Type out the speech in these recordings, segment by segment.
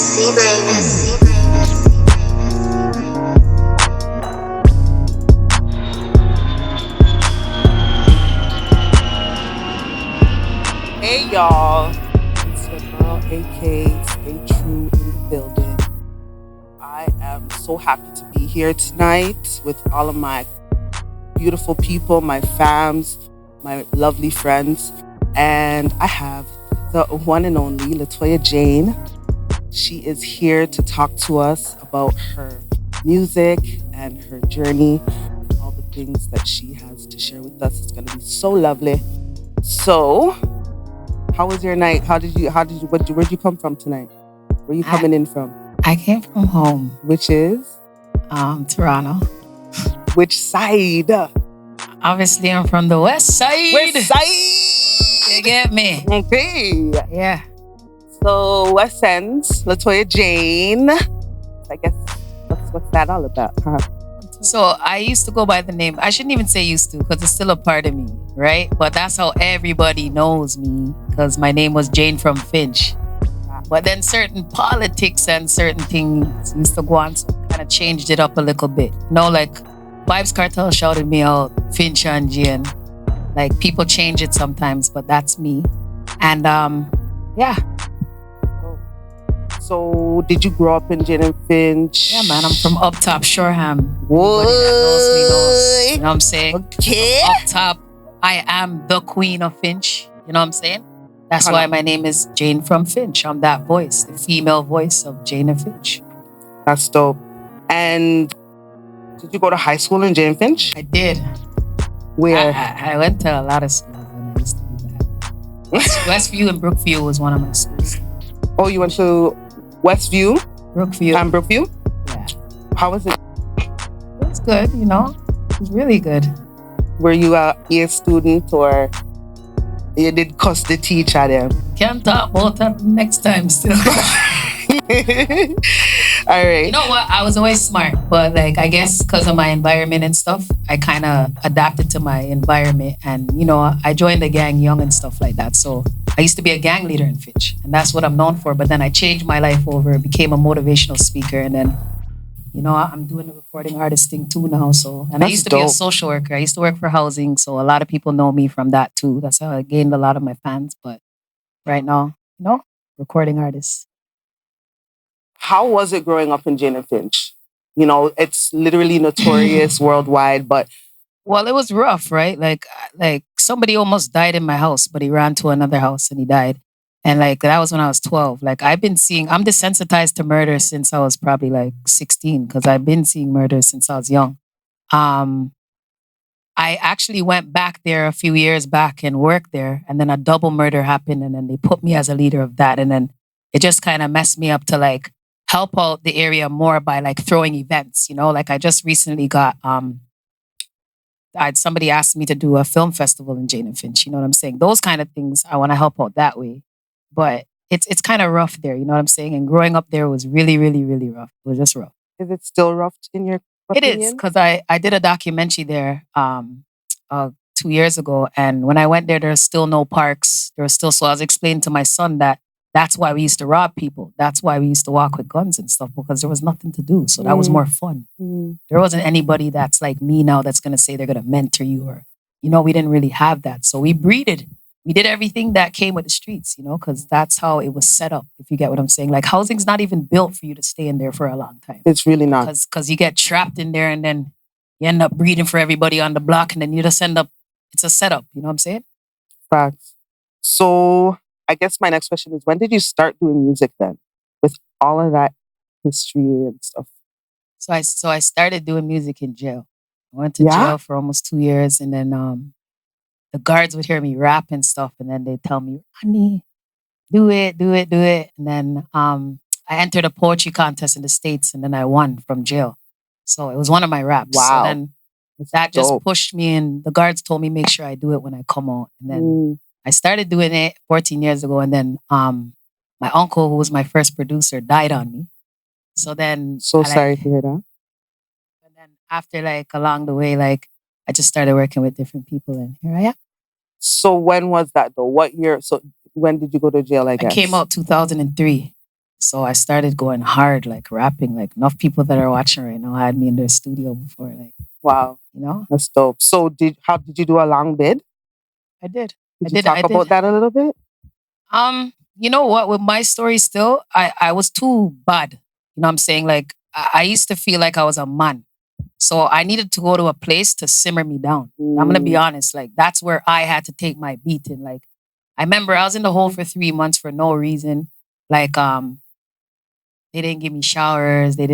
Hey y'all, it's your girl AK Stay True in the building. I am so happy to be here tonight with all of my beautiful people, my fams, my lovely friends, and I have the one and only Latoya Jane. She is here to talk to us about her music and her journey and all the things that she has to share with us. It's going to be so lovely. So, how was your night? Where'd you come from tonight? Where are you coming in from? I came from home. Which is? Toronto. Which side? Obviously, I'm from the west side. West side! You get me? Okay. Yeah. So, West End, Latoya Jane. I guess, what's that all about? Huh? So, I used to go by the name, I shouldn't even say used to, because it's still a part of me, right? But that's how everybody knows me, because my name was Jane From Finch. But then certain politics and certain things used to go on, so kind of changed it up a little bit. You know, like Vibes Cartel shouted me out, Finch and Jane. Like people change it sometimes, but that's me. And yeah. So did you grow up in Jane and Finch? Yeah, man, I'm from up top Shoreham. What? Anybody that knows me knows. You know what I'm saying? Okay. Up top, I am the queen of Finch. You know what I'm saying? That's why my name is Jane From Finch. I'm that voice, the female voice of Jane and Finch. That's dope. And did you go to high school in Jane and Finch? I did. Where? I went to a lot of schools when I used to be back. Westview and Brookview was one of my schools. Oh, you went to Westview? Brookview. And Brookview? Yeah. How was it? It was good, you know. It was really good. Were you a A student or you did cuss the teacher then? Can't talk about that next time still. All right. You know what? I was always smart, but like I guess because of my environment and stuff, I kind of adapted to my environment, and you know, I joined the gang young and stuff like that. So I used to be a gang leader in Finch, and that's what I'm known for. But then I changed my life over, became a motivational speaker, and then you know, I'm doing the recording artist thing too now. So, and I used to be a social worker. I used to work for housing, so a lot of people know me from that too. That's how I gained a lot of my fans. But right now, you know, recording artist. How was it growing up in Jane and Finch? You know, it's literally notorious worldwide, but well, it was rough, right? Like somebody almost died in my house, but he ran to another house and he died. And like that was when I was 12. Like I'm desensitized to murder since I was probably like 16, because I've been seeing murder since I was young. I actually went back there a few years back and worked there, and then a double murder happened, and then they put me as a leader of that, and then it just kind of messed me up to like help out the area more by like throwing events, you know? Like I just recently got somebody asked me to do a film festival in Jane and Finch, you know what I'm saying? Those kind of things I want to help out that way. But it's kind of rough there, you know what I'm saying? And growing up there was really, really, really rough. It was just rough. Is it still rough in your opinion? It is, because I did a documentary there 2 years ago, and when I went there, there was still no parks. There was still, so I was explaining to my son that that's why we used to rob people. That's why we used to walk with guns and stuff, because there was nothing to do. So that was more fun. There wasn't anybody that's like me now that's going to say they're going to mentor you, or, you know, we didn't really have that. So we breeded. We did everything that came with the streets, you know, because that's how it was set up, if you get what I'm saying. Like housing's not even built for you to stay in there for a long time. It's really not. Because you get trapped in there and then you end up breeding for everybody on the block, and then you just end up, it's a setup, you know what I'm saying? Facts. So I guess my next question is, when did you start doing music then? With all of that history and stuff. So I started doing music in jail. I went to jail for almost 2 years, and then the guards would hear me rap and stuff, and then they'd tell me, "Honey, do it." And then I entered a poetry contest in the States, and then I won from jail. So it was one of my raps. Wow. So then that just pushed me, and the guards told me make sure I do it when I come out. And then I started doing it 14 years ago, and then my uncle, who was my first producer, died on me. So then sorry to hear that. And then after, like, along the way, like, I just started working with different people, and here I am. So when was that though? What year? So when did you go to jail, I guess? I came out 2003. So I started going hard, like rapping. Like enough people that are watching right now had me in their studio before. Like, Wow, you know, that's dope. So how did you do a long bid? I did. Did you talk about that a little bit? You know what? With my story still, I was too bad. You know what I'm saying? Like I used to feel like I was a man. So I needed to go to a place to simmer me down. I'm gonna be honest. Like that's where I had to take my beating. Like I remember I was in the hole for 3 months for no reason. Like they didn't give me showers. They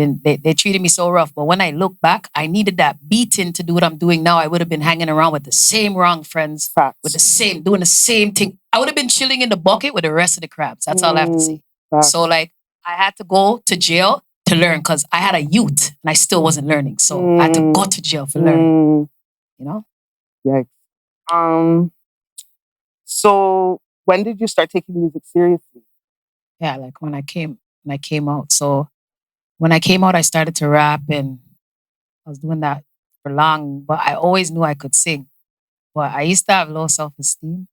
treated me so rough. But when I look back, I needed that beating to do what I'm doing now. I would have been hanging around with the same wrong friends, with the same, doing the same thing. I would have been chilling in the bucket with the rest of the crabs. That's all I have to say. So like I had to go to jail to learn because I had a youth and I still wasn't learning. So I had to go to jail for learning. You know? Yikes. So when did you start taking music seriously? Yeah, like when I came out. So when I came out, I started to rap and I was doing that for long, but I always knew I could sing. But I used to have low self-esteem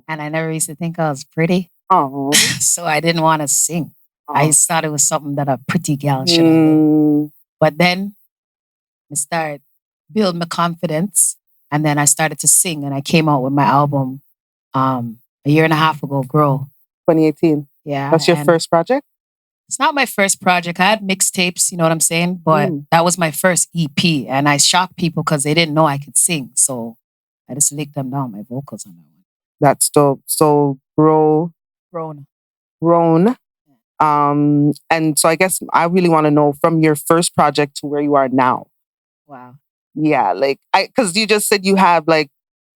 and I never used to think I was pretty. Oh. So I didn't want to sing. I just thought it was something that a pretty gal should have done. But then I started build my confidence and then I started to sing and I came out with my album a year and a half ago, Grow. 2018. Yeah. That's your first project? It's not my first project. I had mixtapes, you know what I'm saying? But that was my first EP. And I shocked people because they didn't know I could sing. So I just licked them down, my vocals on that one. That's dope. So Grown. And so I guess I really want to know from your first project to where you are now. Wow. Yeah, like because you just said you have like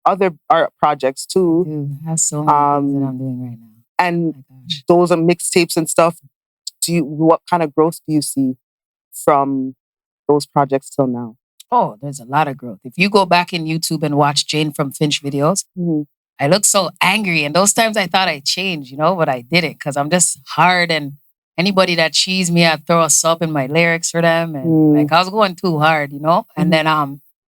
other art projects too. I have so many things that I'm doing right now. And those are mixtapes and stuff. What kind of growth do you see from those projects till now? Oh, there's a lot of growth. If you go back in YouTube and watch Jane From Finch videos, I look so angry. And those times I thought I changed, you know, but I didn't because I'm just hard. And anybody that cheesed me, I'd throw a sub in my lyrics for them. And like I was going too hard, you know? And then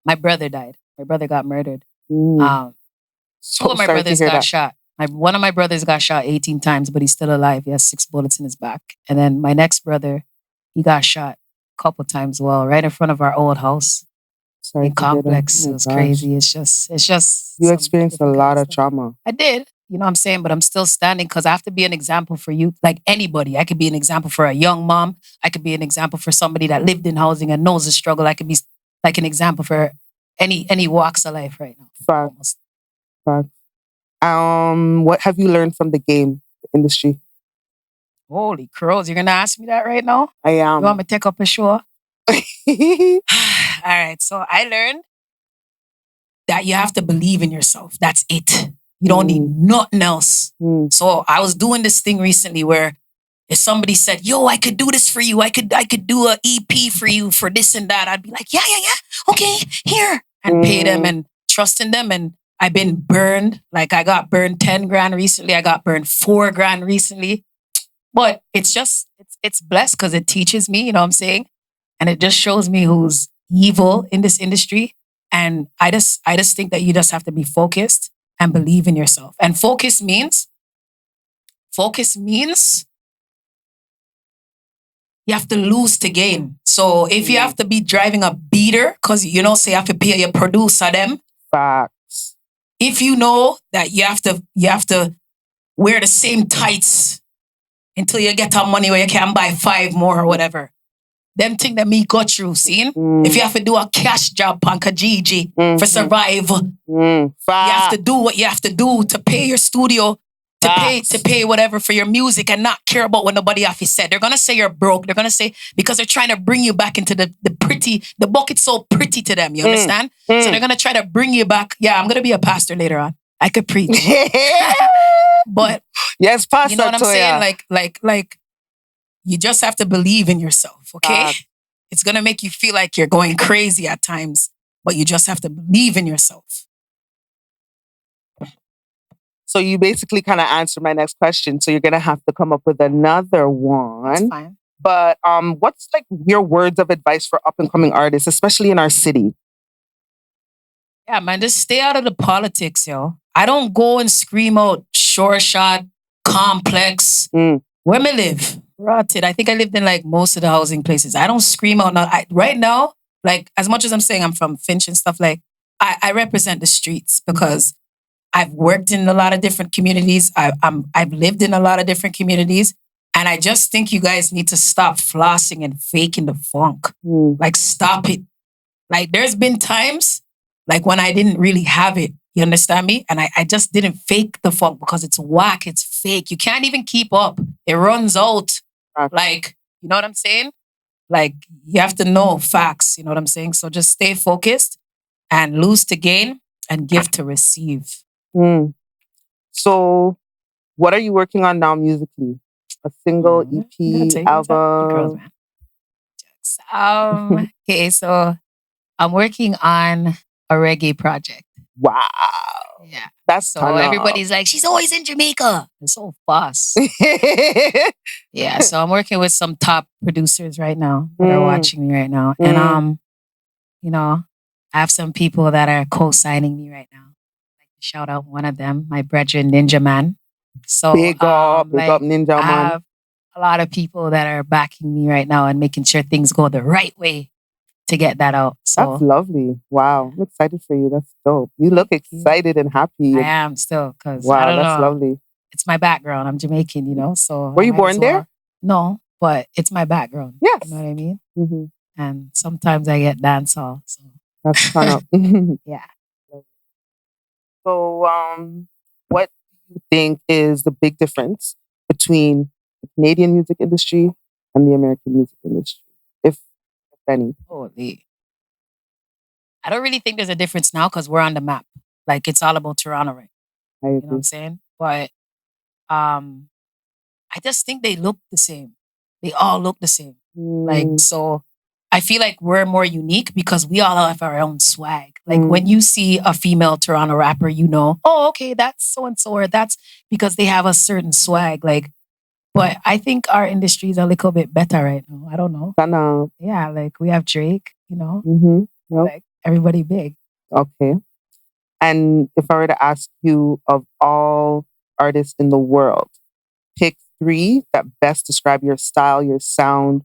my brother died. My brother got murdered. Two of my brothers got shot. One of my brothers got shot 18 times, but he's still alive. He has 6 bullets in his back. And then my next brother, he got shot a couple times, right in front of our old house. In complex. It was crazy. It's just. You experienced a lot of trauma. I did. You know what I'm saying? But I'm still standing because I have to be an example for you. Like anybody. I could be an example for a young mom. I could be an example for somebody that lived in housing and knows the struggle. I could be like an example for any walks of life right now. Facts. What have you learned from the game industry? Holy crows, you're gonna ask me that right now? I am. You want me to take up a show? All right, so I learned that you have to believe in yourself. That's it. You don't need nothing else. So I was doing this thing recently where if somebody said, yo, I could do this for you. I could do an EP for you for this and that. I'd be like, yeah. Okay, here. And pay them and trust in them. And I've been burned. Like I got burned 10 grand recently. I got burned 4 grand recently. But it's blessed because it teaches me, you know what I'm saying? And it just shows me who's evil in this industry. And I just think that you just have to be focused and believe in yourself. And focus means you have to lose to gain. So if you have to be driving a beater, because you know, say you have to pay your producer them. Facts. If you know that you have to wear the same tights until you get our money where you can buy 5 more or whatever. Them thing that me got through, seeing? If you have to do a cash job on Kijiji for survive, you have to do what you have to do to pay your studio, to pay whatever for your music and not care about what nobody else said. They're gonna say you're broke. They're gonna say because they're trying to bring you back into the bucket's so pretty to them. You understand? So they're gonna try to bring you back. Yeah, I'm gonna be a pastor later on. I could preach. But yes, Pastor, you know what I'm saying? Like you just have to believe in yourself, okay? It's gonna make you feel like you're going crazy at times, but you just have to believe in yourself. So you basically kind of answered my next question. So you're gonna have to come up with another one. That's fine. But what's like your words of advice for up and coming artists, especially in our city? Yeah, man, just stay out of the politics, yo. I don't go and scream out Sure Shot, Complex. Where me live? rotted. I think I lived in like most of the housing places. I don't scream out now. Right now, like as much as I'm saying I'm from Finch and stuff, like I represent the streets because I've worked in a lot of different communities. I've lived in a lot of different communities. And I just think you guys need to stop flossing and faking the funk. Like stop it. Like there's been times like when I didn't really have it. You understand me? And I just didn't fake the funk because it's whack, it's fake. You can't even keep up. It runs out. Like, you know what I'm saying? Like you have to know facts, you know what I'm saying? So just stay focused and lose to gain and give to receive. So, what are you working on now musically? A single, EP, album? Girls, man. Okay, so I'm working on a reggae project. Wow. Yeah. That's so everybody's like, she's always in Jamaica. It's so fast. Yeah. So I'm working with some top producers right now that are watching me right now. And you know, I have some people that are co-signing me right now. Like to shout out one of them, my brethren Ninja Man. So big up Ninja I Man. have a lot of people that are backing me right now and making sure things go the right way to get that out. So that's lovely. Wow. I'm excited for you. That's dope. You look excited and happy. I am still because wow, I don't that's know. lovely. It's my background. I'm Jamaican, you know. So were you born there? No, but it's my background. Yes. You know what I mean? Mm-hmm. And sometimes I get dancehall. So that's kind of yeah. So what do you think is the big difference between the Canadian music industry and the American music industry, if any? Holy. I don't really think there's a difference now because we're on the map. Like it's all about Toronto, right? I agree. You know what I'm saying? But I just think they look the same. They all look the same. Like so I feel like we're more unique because we all have our own swag. Like when you see a female Toronto rapper, you know, oh, okay, that's so and so, or that's because they have a certain swag. Like, but I think our industry is a little bit better right now. I don't know. Yeah, like we have Drake, you know, like everybody big. Okay. And if I were to ask you, of all artists in the world, pick 3 that best describe your style, your sound,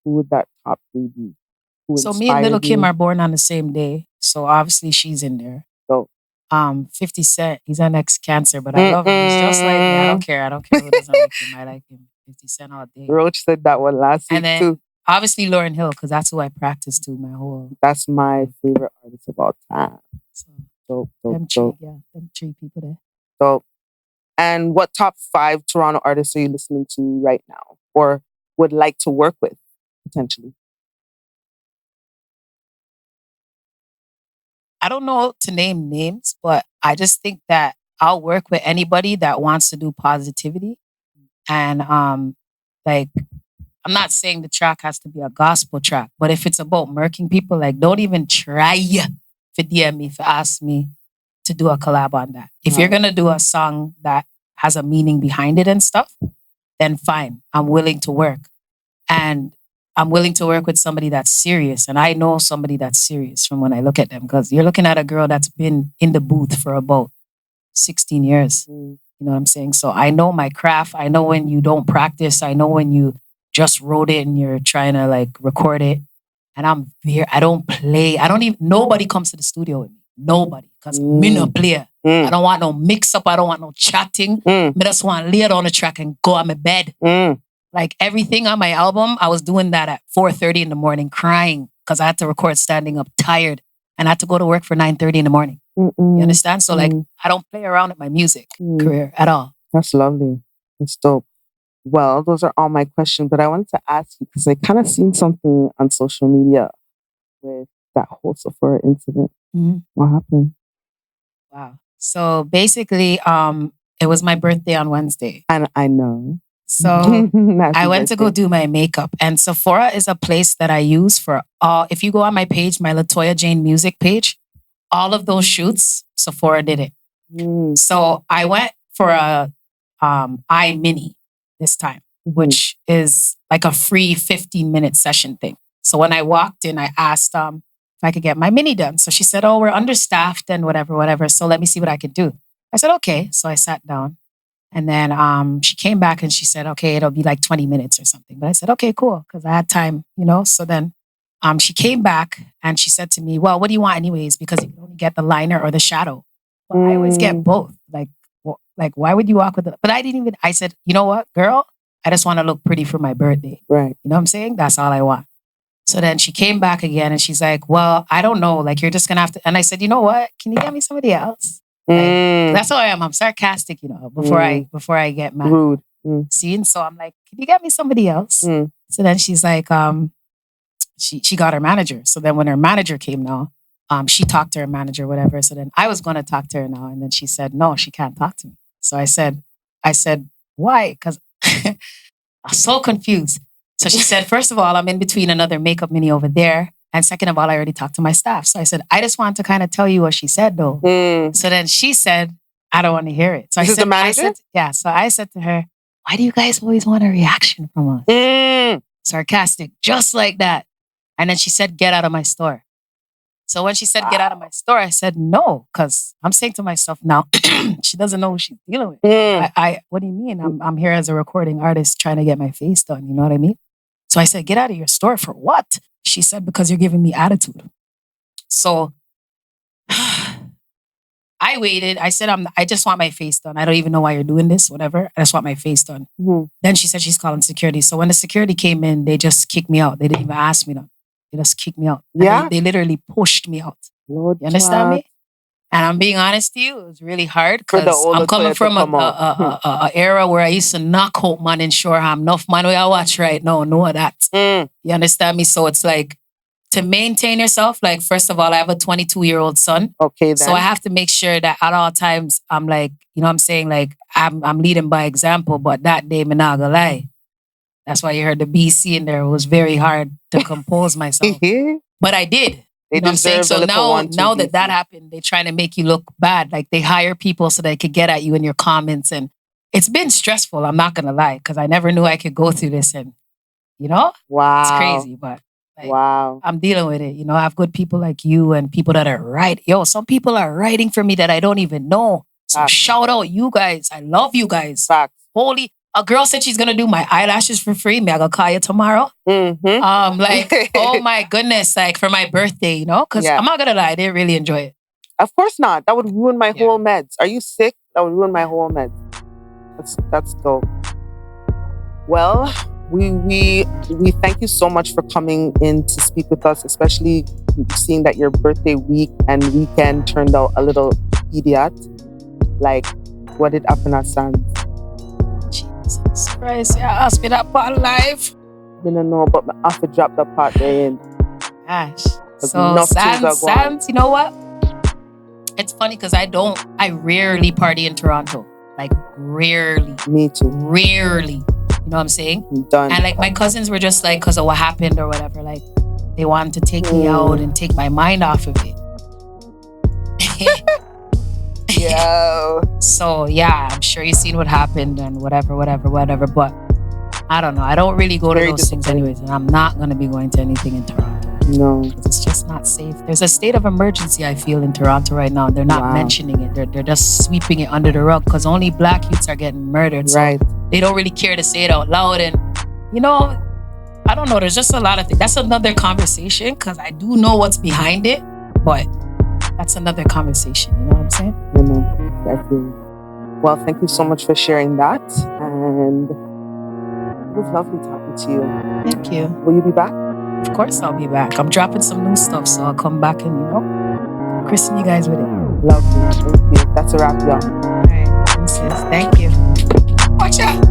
who would that top 3 be? So me and Little Kim are born on the same day. So obviously she's in there. So 50 Cent, he's an ex-Cancer, but I love him. He's just like me. I don't care. I don't care who doesn't like him. I like him. 50 Cent all day. Roach said that one last week too. Obviously Lauryn Hill, because that's who I practice to my whole. That's my favorite artist of all time. Them three people there. So, and what top 5 Toronto artists are you listening to right now, or would like to work with potentially? I don't know to name names, but I just think that I'll work with anybody that wants to do positivity. And like, I'm not saying the track has to be a gospel track, but if it's about murking people, like don't even try to DM me, to ask me to do a collab on that. If you're gonna do a song that has a meaning behind it and stuff, then fine. I'm willing to work. And I'm willing to work with somebody that's serious. And I know somebody that's serious from when I look at them, because you're looking at a girl that's been in the booth for about 16 years. You know what I'm saying? So I know my craft. I know when you don't practice. I know when you just wrote it and you're trying to like record it. And I'm here. I don't play. Nobody comes to the studio with me. Nobody. Because me no player. I don't want no mix up. I don't want no chatting. I just want to lay it on the track and go on my bed. Like everything on my album, I was doing that at 4:30 in the morning, crying because I had to record standing up, tired, and I had to go to work for 9:30 in the morning. You understand? So like, I don't play around with my music career at all. That's lovely. That's dope. Well, those are all my questions, but I wanted to ask you because I kind of seen something on social media with that whole Sephora incident. What happened? Wow. So basically, it was my birthday on Wednesday. And I know. So I went to go do my makeup, and Sephora is a place that I use for all. If you go on my page, my Latoya Jane music page, all of those shoots, Sephora did it. So I went for a I Mini this time, which is like a free 15-minute session thing. So when I walked in, I asked if I could get my mini done. So she said, oh, we're understaffed and whatever. So let me see what I could do. I said, okay. So I sat down. And then she came back and she said, okay, it'll be like 20 minutes or something. But I said, okay, cool, because I had time, you know. So then she came back and she said to me, well, what do you want anyways? Because you can only get the liner or the shadow. But I always get both. Like, why would you walk with it? But I said, you know what, girl? I just want to look pretty for my birthday. Right. You know what I'm saying? That's all I want. So then she came back again and she's like, well, I don't know. Like, you're just going to have to. And I said, you know what? Can you get me somebody else? Like, that's how I am. I'm sarcastic, you know, before I get mad. Rude. See? And so I'm like, can you get me somebody else? So then she's like, she got her manager. So then when her manager came now, she talked to her manager, whatever. So then I was going to talk to her now. And then she said, no, she can't talk to me. So I said, why? Because I'm so confused. So she said, first of all, I'm in between another makeup mini over there. And second of all, I already talked to my staff. So I said, I just want to kind of tell you what she said though. So then she said, I don't want to hear it. So This is the manager? So I said to her, why do you guys always want a reaction from us? Sarcastic, just like that. And then she said, get out of my store. So when she said, get out of my store, I said, no, because I'm saying to myself now, she doesn't know who she's dealing with. What do you mean? I'm here as a recording artist trying to get my face done. You know what I mean? So I said, get out of your store for what? She said, because you're giving me attitude. So I waited. I said, I just want my face done. I don't even know why you're doing this, whatever. I just want my face done. Then she said she's calling security. So when the security came in, they just kicked me out. They didn't even ask me nothing. They just kicked me out. Yeah. They literally pushed me out. Lord, you understand me? And I'm being honest to you, it was really hard because I'm coming from a era where I used to knock out man in Shoreham. Enough man we I watch right now, know that. You understand me? So it's like, to maintain yourself, like, first of all, I have a 22-year-old son. Okay, then. So I have to make sure that at all times, I'm like, you know what I'm saying? Like, I'm leading by example, but that day, me not gonna lie. That's why you heard the BC in there. It was very hard to compose myself. But I did. You know what I'm saying? So now that happened, they're trying to make you look bad. Like, they hire people so they could get at you in your comments. And it's been stressful, I'm not going to lie, because I never knew I could go through this. And, you know? Wow. It's crazy, but like, wow. I'm dealing with it. You know, I have good people like you and people that are writing. Yo, some people are writing for me that I don't even know. So shout out you guys. I love you guys. Facts. Holy... A girl said she's gonna do my eyelashes for free. Me, I gonna call you tomorrow. Like, oh my goodness, like for my birthday, you know? Because I'm not gonna lie, I didn't really enjoy it. Of course not. That would ruin my whole meds. Are you sick? That would ruin my whole meds. That's dope. Well, we thank you so much for coming in to speak with us, especially seeing that your birthday week and weekend turned out a little idiot. Like, what did happen at Sands? Jesus Christ, yeah, ask me that part live. Didn't know, but I have to drop that part there in. Gosh. So Sands, you know what? It's funny because I rarely party in Toronto. Like, rarely. Me too. Rarely. You know what I'm saying? I'm done. And like, my cousins were just like, because of what happened or whatever, like, they wanted to take me out and take my mind off of it. Yeah. So yeah, I'm sure you've seen what happened and whatever. But I don't know. I don't really go to those things anyways, and I'm not gonna be going to anything in Toronto. No, it's just not safe. There's a state of emergency I feel in Toronto right now. They're not mentioning it. They're just sweeping it under the rug because only Black youths are getting murdered. So they don't really care to say it out loud. And you know, I don't know. There's just a lot of things. That's another conversation because I do know what's behind it, but that's another conversation. You know what I'm saying? You know, exactly. Well, thank you so much for sharing that. And it was lovely talking to you. Thank you. Will you be back? Of course I'll be back. I'm dropping some new stuff, so I'll come back and, you know, christen you guys with it. Lovely. Thank you. That's a wrap, y'all. All right. Thank you. Watch out.